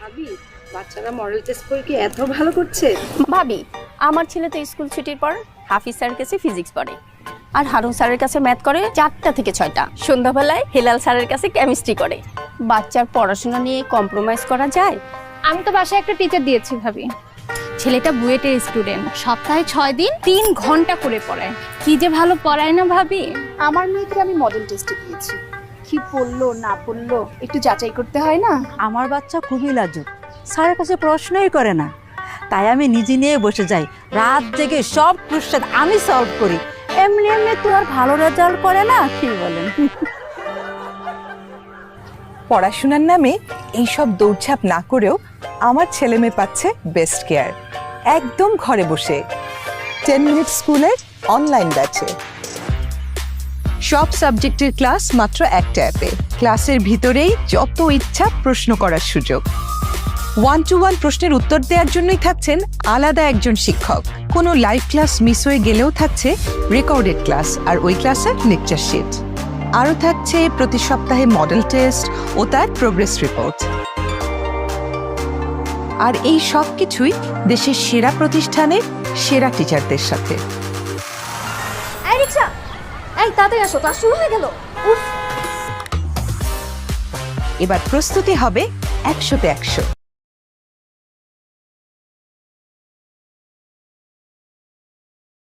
ভাবি, বাচ্চারা model test করে কি এত ভালো করছে? ভাবি, আমার ছেলে তো স্কুল ছুটির পর হাফিজ স্যারের কাছে ফিজিক্স পড়ে, আর হারুন স্যারের কাছে ম্যাথ করে 4টা থেকে 6টা। সন্ধ্যাবেলায় হেলাল স্যারের কাছে কেমিস্ট্রি করে। বাচ্চার পড়াশোনা নিয়ে কম্প্রোমাইজ করা যায়? আমি তো বাসায় একটা টিচার দিয়েছি ভাবি। ছেলেটা বুয়েটের স্টুডেন্ট, সপ্তাহে 6 দিন 3 ঘন্টা করে পড়ায়। কি যে ভালো পড়ায় না ভাবি। আমার মেয়েকে আমি মডেল টেস্টে দিয়েছি, কি পড়লো না পড়লো একটু যাচাই করতে হয় না। আমার বাচ্চা খুবই লাজুক, স্যারের কাছে প্রশ্নই করে না, তাই আমি নিজে নিয়ে বসে যাই, রাত জেগে সব কোশ্চেন আমি সলভ করি। এমনি এমনি তো আর ভালো রেজাল্ট করে না, কি বলেন? পড়াশোনার নামে এইসব দৌড়ঝাঁপ না করেও আমার ছেলে মেয়ে পাচ্ছে বেস্ট কেয়ার, একদম ঘরে বসে। 10 মিনিট স্কুলের অনলাইন ব্যাচে সব সাবজেক্টের ক্লাস মাত্র একটা অ্যাপে। ক্লাসের ভিতরেই যত ইচ্ছা প্রশ্ন করার সুযোগ। 1-to-1 প্রশ্নের উত্তর দেওয়ার জন্যই থাকছেন আলাদা একজন শিক্ষক। কোনো লাইভ ক্লাস মিস হয়ে গেলেও থাকছে রেকর্ডেড ক্লাস আর ওই ক্লাসের লেকচার শিট। আরও থাকছে প্রতি সপ্তাহে মডেল টেস্ট ও তার প্রোগ্রেস রিপোর্ট। আর এই সব কিছুই দেশের সেরা প্রতিষ্ঠানের সেরা টিচারদের সাথে। এই রিকশা, এই তাড়াতাড়ি আসো, ক্লাস শুরু হয়ে গেল। উফ, এবার প্রস্তুতি হবে 100-তে 100।